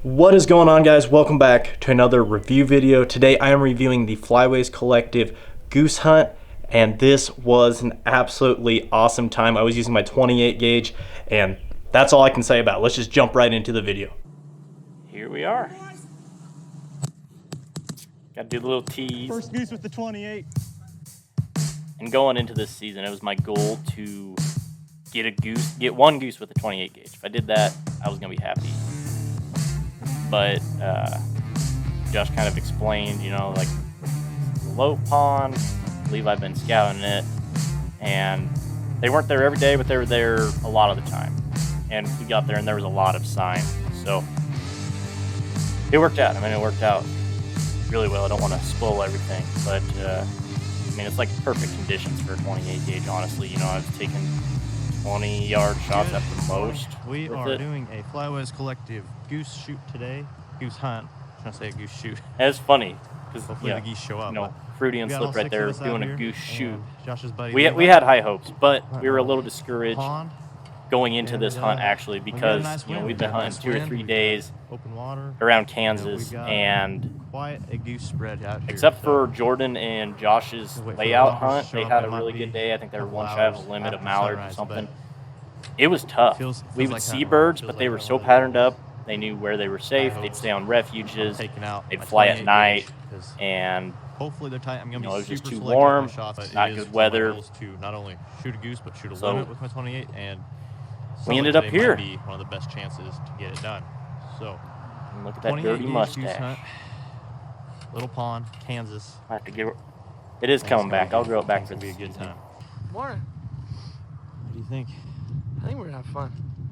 What is going on, guys? Welcome back to another review video. Today I am reviewing the Flyways Collective Goose Hunt, and this was an absolutely awesome time. I was using my 28 gauge, and that's all I can say about it. Let's just jump right into the video. Here we are. Got to do the little tease. First goose with the 28. And going into this season, it was my goal to get one goose with a 28 gauge. If I did that, I was gonna be happy. But Josh kind of explained, like the low pond. I believe I've been scouting it, and they weren't there every day, but they were there a lot of the time. And we got there, and there was a lot of signs, so it worked out. It worked out really well. I don't want to spoil everything, but it's like perfect conditions for a 28 gauge. Honestly, I've taken 20-yard shots at the most. We are doing a Flyways Collective goose shoot today. Goose hunt. I'm trying to say a goose shoot. It's funny because hopefully the geese show up. Fruity and Slip right there doing a goose shoot. Josh's buddy. We had high hopes, but we were a little discouraged going into this hunt actually because we've been hunting 2 or 3 days around Kansas, and quite a goose spread out here. Except for Jordan and Josh's layout hunt, they had a really good day. I think they were one shy of a limit of Mallard or something. It was tough. We would see birds, but they were so patterned up. They knew where they were safe. They'd stay on refuges. They'd fly at night, and hopefully they're tight. I'm gonna be it was just too warm, not good weather. To not only shoot a goose, but shoot a limit with my 28, and we ended up here. Might be one of the best chances to get it done. So look at that dirty mustache. Little pond, Kansas. I have to give it is coming back. I'll grow it back for be a good time. Morning. What do you think? I think we're gonna have fun.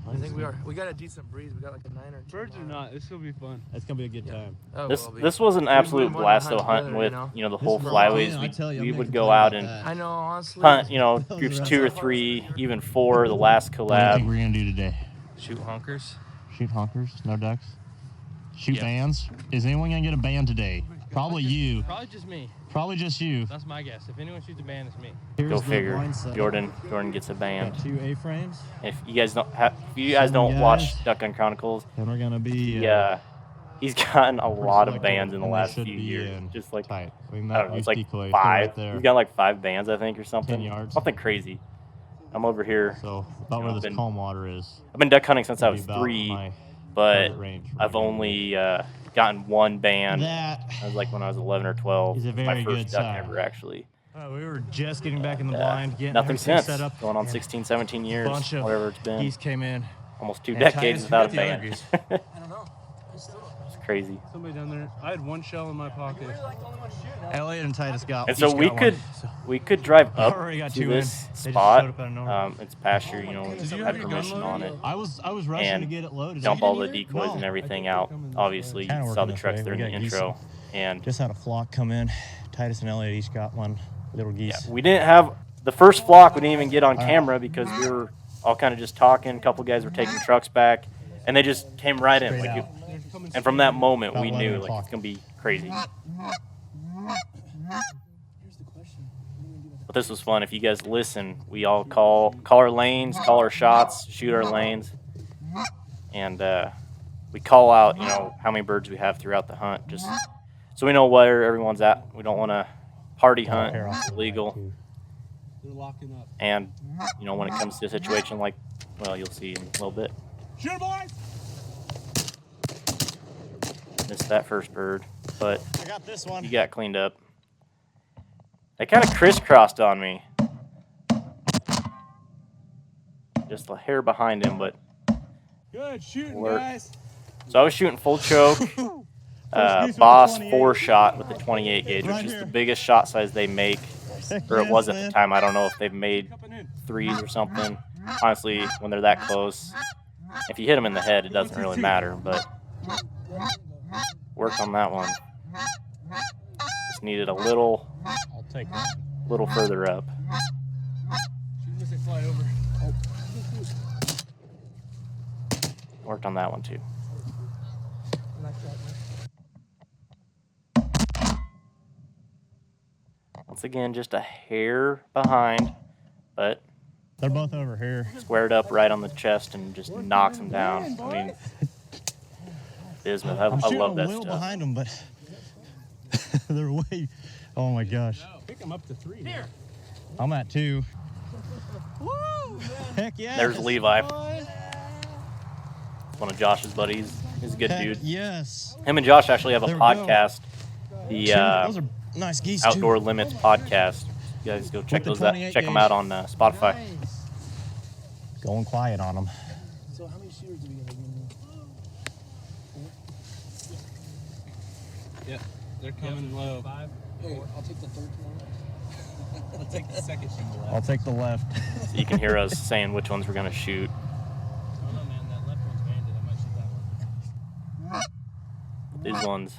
I think we are. We got a decent breeze. We got like a 9 or 10. Birds or not, it's gonna be fun. It's gonna be a good time. Oh, this was an absolute blast though, hunting with the whole Flyways. We would go out and I know, honestly. hunt, groups 2 or 3, even 4. The last collab. What do you think we're gonna do today? Shoot honkers. Shoot honkers, no ducks. Shoot bands. Is anyone gonna get a band today? Probably you. Probably just me. Probably just you. That's my guess. If anyone shoots a band, it's me. Go figure. Jordan gets a band. Got 2 A-frames. If you guys don't watch Duck Gun Chronicles, then we're gonna be. He's gotten a lot of bands in the last few years. Just like tight. I don't know, it's like 5. He's got like 5 bands, I think, or something. 10 yards. Something crazy. I'm over here. So about where this calm water is. I've been duck hunting since I was 3, but I've only gotten 1 band. That was like when I was 11 or 12. Is a very my first good duck sign. ever, actually. We were just getting back in the blind, getting nothing since. set up. Going on 16, 17 years, whatever it's been. Geese came in. Almost 2 decades without a band. I don't know. It's crazy. Somebody down there. I had 1 shell in my pocket. Elliot and Titus got. And so we could drive up to this spot. It's pasture, had permission on it. I was rushing to get it loaded. Dump all the decoys and everything out. Obviously, you saw the trucks there in the intro. And just had a flock come in. Titus and Elliot each got 1 little geese. Yeah, we didn't have the first flock. We didn't even get on camera because we were all kind of just talking. A couple guys were taking trucks back, and they just came right in. And from that moment, we knew it's gonna be crazy. But this was fun. If you guys listen, we all call our lanes, call our shots, shoot our lanes, and we call out, how many birds we have throughout the hunt, just so we know where everyone's at. We don't want to party hunt; it's illegal. They're locking up. And when it comes to a situation like, well, you'll see in a little bit. Shoot, boys! Missed that first bird, but I got this one. You got cleaned up. They kind of crisscrossed on me. Just a hair behind him, but good shooting, guys. So I was shooting full choke, Boss 4-shot with the 28 gauge, which is the biggest shot size they make, or it was at the time. I don't know if they've made 3s or something. Honestly, when they're that close, if you hit them in the head, it doesn't really matter, but worked on that one. Just needed a little further up. Worked on that one too. Once again, just a hair behind, but they're both over here. Squared up right on the chest and just knocks them down. I mean, bismuth. I'm I shooting love a that wheel stuff. behind them, but they're way. Oh my gosh. Pick them up to 3. Here. I'm at 2. Woo! Heck yeah. There's Levi. One of Josh's buddies. He's a good Heck dude. yes. Him and Josh actually have a There we go. podcast. The Those are nice geese Outdoor too. Limits podcast. You guys go check With the those out. 28 Check them gauge. out on Spotify. Going quiet on them. So how many shooters do we get? Yeah, they're coming low. Hey, I'll take the third one. I'll take the second shingle left. I'll take the left. So you can hear us saying which ones we're gonna shoot. I don't know, man. That left one's banded. I might shoot that one. These ones,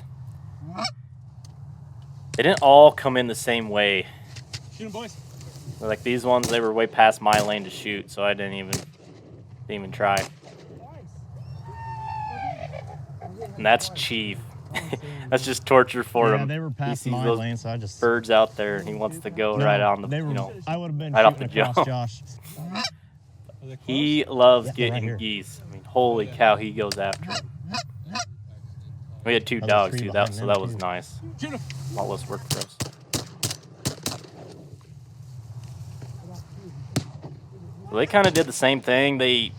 they didn't all come in the same way. Shoot 'em, boys. Like these ones, they were way past my lane to shoot, so I didn't even try. And that's Chief. That's just torture for Yeah, him. they were He past sees my those lane, so I just. birds out there, and he wants to go No, right on the, they were, you know. I would have been right off shooting the across jump. Josh. Are they close? He loves Yeah, they're right getting here. geese. I mean, holy cow, he goes after them. We had 2 Oh, there's dogs 3 too, behind so them, that was too. nice. Shoot 'em. A lot less work for us. So they kind of did the same thing. They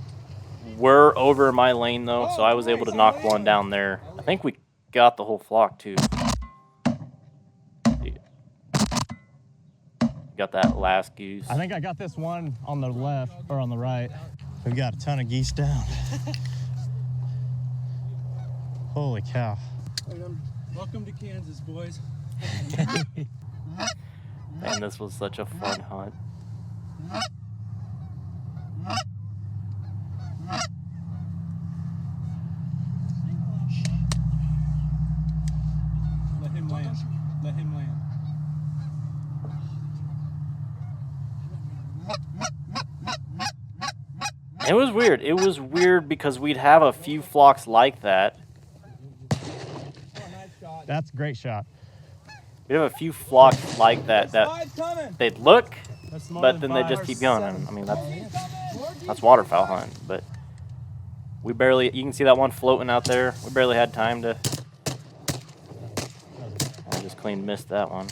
were over my lane though, so I was able to knock one down there. I think we got the whole flock too. Got that last goose. I think I got this one on the left or on the right. We've got a ton of geese down. Holy cow. Welcome to Kansas, boys. Man, this was such a fun hunt. Let him land. Let him land. It was weird. It was weird because we'd have a few flocks like that. That's a great shot. We'd have a few flocks like that they'd look, That's more but than then they 5 just or keep going. 7. I mean, that's waterfowl hunting, but we barely. You can see that one floating out there. We barely had time to. I just clean missed that one.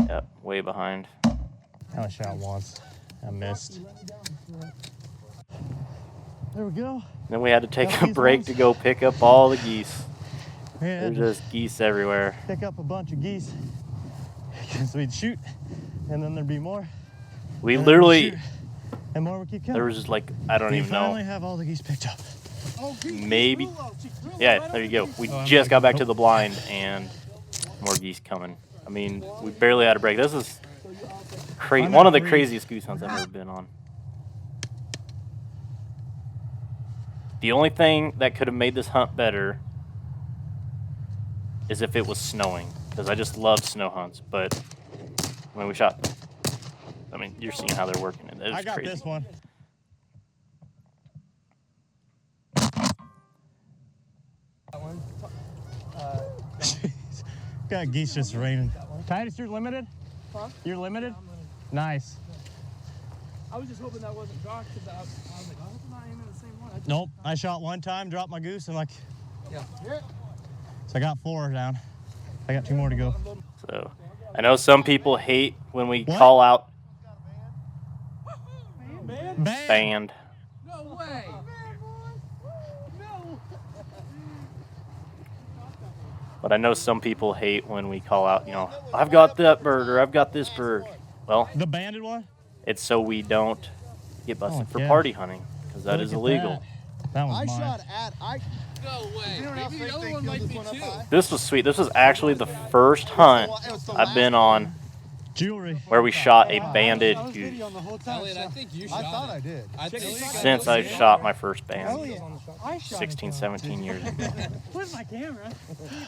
Yep, way behind. I only shot once. I missed. There we go. Then we had to take Got a these break ones? to go pick up all the geese. We There's had to just geese everywhere. pick up a bunch of geese. So we'd shoot, and then there'd be more. We and then we'd literally, shoot, and more would keep coming. there was just like, I don't we even finally know, have all the geese picked up. maybe. Yeah, there you go. We Oh, I'm just like, got back to the blind and more geese coming. I mean, we barely had a break. This is crazy. I'm One at of the 3. craziest goose hunts I've ever been on. The only thing that could have made this hunt better is if it was snowing, because I just love snow hunts. But when we shot, I mean, you're seeing how they're working it. It's I got crazy. this one. Got geese just raining. Titus, you're limited? Huh? You're limited? Nice. I was just hoping that wasn't Josh because I was like, I hope I'm not aiming the same one. Nope. I shot one time, dropped my goose, and like, Yeah. so I got 4 down. I got 2 more to go. So I know some people hate when we What? call out Bam! band. No way. No. But I know some people hate when we call out, you know, I've got that bird or I've got this bird. Well, The banded one? it's so we don't get busted for yeah. party hunting, because that Look is at illegal. That one's I mine. shot at. No way. Anyone else Maybe think the other they one killed might this be one up too. high? This was sweet. This was actually the first hunt I've been on Jewelry. where we shot a banded I was goose videoing the whole time. Elliot, I think you shot I thought it. I did. I think since I shot my first band I shot 16, 17 years ago. Where's my camera?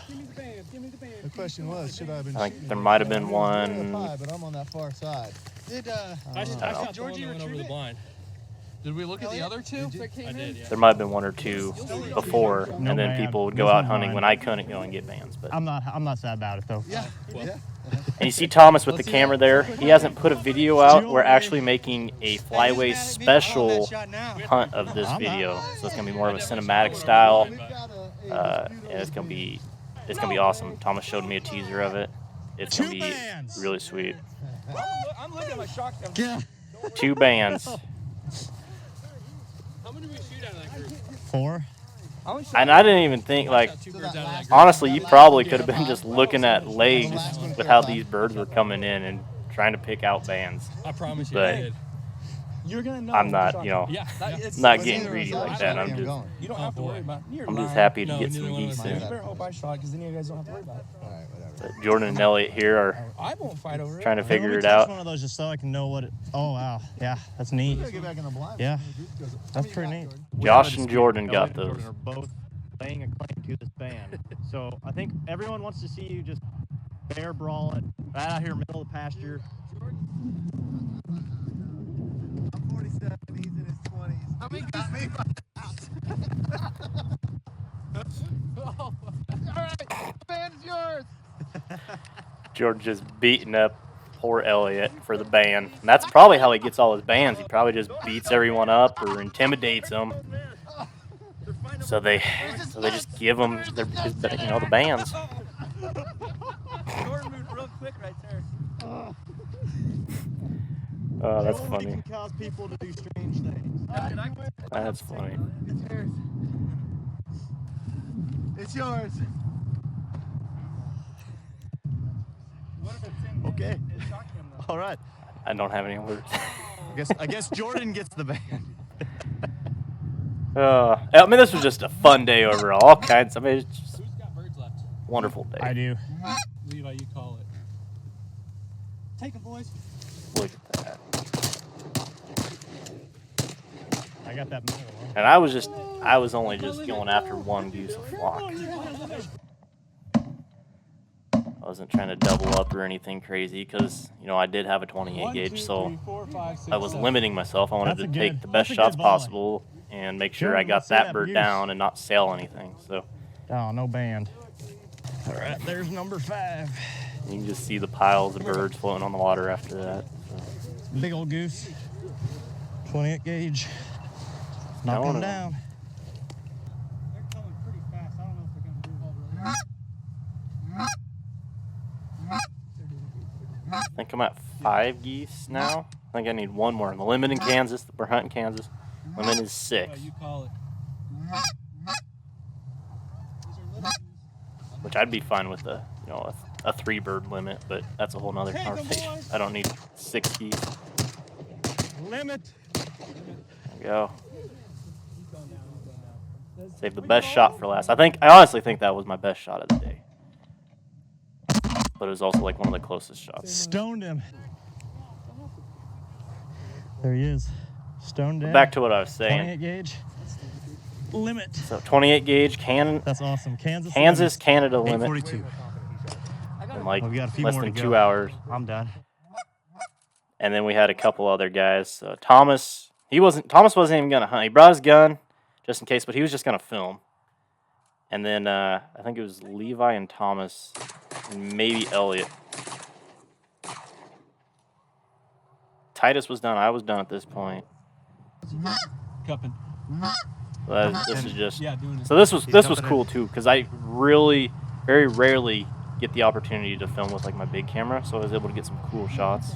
Give me the band. Give me the band. The question was, should I have been I think shooting there it? might have been It was good up one. high, but I'm on that far side. Did I don't know. Georgie went over the blind? Did we look at the other two? I did, yeah. There might have been one or two before, No and then band. people would go This out one's hunting mine. when I couldn't go and get bands. But I'm not sad about it though. Yeah. Well, and you see Thomas with the camera there. He hasn't put a video out. We're actually making a Flyways special hunt of this video, so it's gonna be more of a cinematic style, and it's gonna be awesome. Thomas showed me a teaser of it. It's gonna be really sweet. I'm looking at my shotgun. 2 bands. how many did we shoot out of that group? 4. And I didn't even think, like, Shot 2 birds out of that group. honestly, you probably could have been just looking at legs with how these birds were coming in and trying to pick out bands. I promise you, But I did. You're gonna know. I'm not, you know, Yeah. not getting greedy like that. I'm just You don't have to worry about it. I'm just happy to No, get neither some one of geese us You in. better hope I shot, because then you guys don't have to worry about it. But Jordan and Elliot here are I won't fight over it. trying to Hey, let figure me it touch out. one of those just so I can know what it. Oh wow, yeah, that's neat. Yeah, that's pretty neat. Josh and Jordan got Elliot and those. Jordan are both laying a claim to this band. So I think everyone wants to see you just bear brawl it right out here, middle of the pasture. I'm 47, he's in his 20s. How many got me? All right, band's yours. Jordan just beating up poor Elliot for the band. And that's probably how he gets all his bands. He probably just beats everyone up or intimidates them. So they just give him the bands. Jordan moved real quick right there. Oh, that's Nobody funny. can cause people to do strange things. That's funny. It's yours. It's yours. Okay. All right. I don't have any words. I guess Jordan gets the band. I mean, this was just a fun day overall. All kinds. I mean, it's just Who's got birds left? a wonderful day. I do. Levi, you call it. Take them, boys. Look at that. I got that medal. Huh? And I was only just going after one goose a flock. I wasn't trying to double up or anything crazy because, you know, I did have a 28 gauge, so I was limiting myself. I wanted That's to a take good- the best that's a good shots volley. possible and make sure Good, I got let's see that that bird goose. down and not sail anything. So Oh, no band. All right, there's number 5. you can just see the piles of birds floating on the water after that. So. Big old goose. 28 gauge. Knock Going him in. down. They're coming pretty fast. I don't know if they're going to do I think I'm at 5 geese now. I think I need one more. The limit in Kansas, we're hunting Kansas. Limit is 6, You call it. which I'd be fine with a 3-bird limit, but that's a whole nother conversation. I don't need 6 geese. Limit. There we go. Save the best shot for last. I honestly think that was my best shot of the day. But it was also like one of the closest shots. Stoned him. There he is. Stoned down. Back to what I was 28 saying. gauge. Limit. So 28 gauge, That's awesome. Kansas. Kansas, Canada limit 42. in like Well, we got a few less more than to 2 go. hours. I'm done. And then we had a couple other guys. Thomas wasn't even gonna hunt. He brought his gun just in case, but he was just gonna film. And then I think it was Levi and Thomas, and maybe Elliot. Titus was done. I was done at this point. Cupping. This is just. Yeah, doing it. So this was dumping cool too, because I really, very rarely get the opportunity to film with like my big camera, so I was able to get some cool shots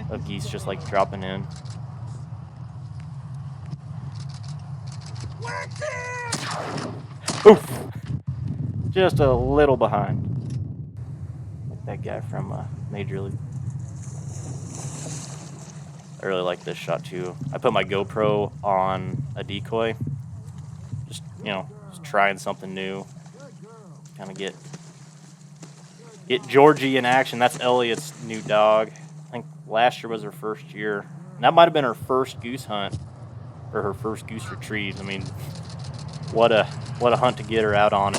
of geese just like dropping in. Oof! Just a little behind. Like that guy from Major League. I really like this shot too. I put my GoPro on a decoy. Just trying something new. Kind of get Georgie in action. That's Elliot's new dog. I think last year was her first year. And that might have been her first goose hunt or her first goose retrieve. I mean, what a hunt to get her out on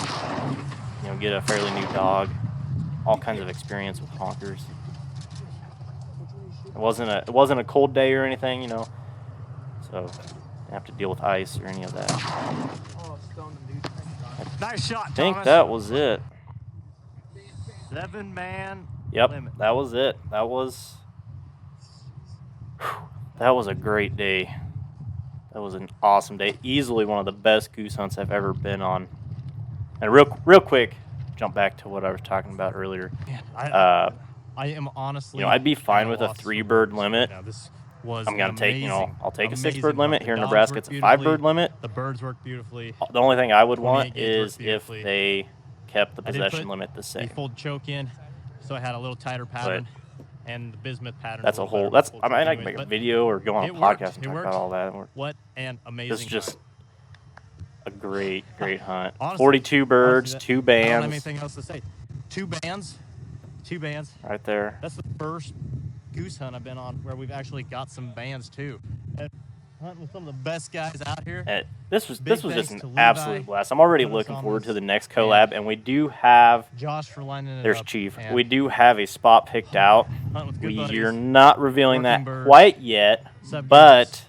and get a fairly new dog. All kinds of experience with honkers. It wasn't a cold day or anything, so have to deal with ice or any of that. Oh, stoned him, dude. Nice shot, I think Thomas. that was it. 7-man Yep, limit. that was it. That was a great day. That was an awesome day. Easily one of the best goose hunts I've ever been on. And real quick, jump back to what I was talking about earlier. Man, I am honestly. You know, I'd be fine at a with a loss for 3-bird words limit. right now. This was I'm gonna take, amazing, I'll take a amazing 6-bird limit. hunt. Here in The dogs Nebraska, worked it's a 5-bird beautifully. limit. The birds work beautifully. The only thing I would 28 want gauge worked is if beautifully. they kept the I did possession put limit the the same. fold choke in, so I had a little tighter pattern, and the bismuth pattern. That's a little whole. better That's. with I full mean, choke I can make anyways, a but video or go on a it worked. podcast and It talk worked. about all that. What an amazing. This is just hunt. a great hunt. Honestly, 42 birds, honestly, 2 I don't have bands, anything else to say. Two bands. right there. That's the first goose hunt I've been on where we've actually got some bands too. And hunting with some of the best guys out here. This was Big just thanks an to Levi absolute blast. I'm already putting us looking on forward to this. the next collab, and we do have. Josh for lining it There's up. Chief. and We do have a spot picked out. hunting with good buddies. We're not revealing that working birds, quite yet, sub but games.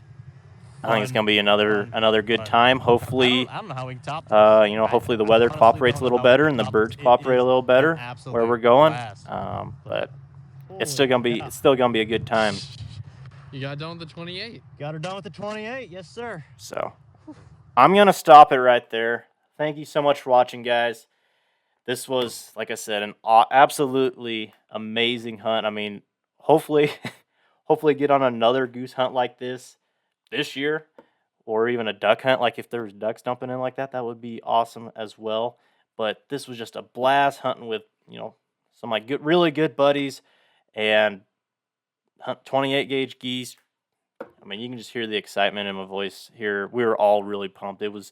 I think it's Fun, gonna be another good fun. time. Hopefully, I don't know how we can top this. hopefully the I weather honestly cooperates a don't little know how we better can and the top birds this. It cooperate is a little an better absolute where we're going. blast. But it's still gonna be a good time. You got done with the 28. Got her done with the 28. Yes, sir. So I'm gonna stop it right there. Thank you so much for watching, guys. This was, like I said, an absolutely amazing hunt. I mean, hopefully get on another goose hunt like this year, or even a duck hunt. Like if there was ducks dumping in like that, that would be awesome as well. But this was just a blast hunting with some of my really good buddies and hunt 28 gauge geese. I mean, you can just hear the excitement in my voice here. We were all really pumped. It was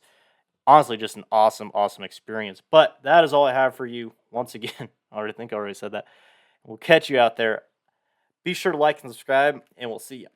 honestly just an awesome experience. But that is all I have for you. Once again, I already said that. We'll catch you out there. Be sure to like and subscribe, and we'll see you.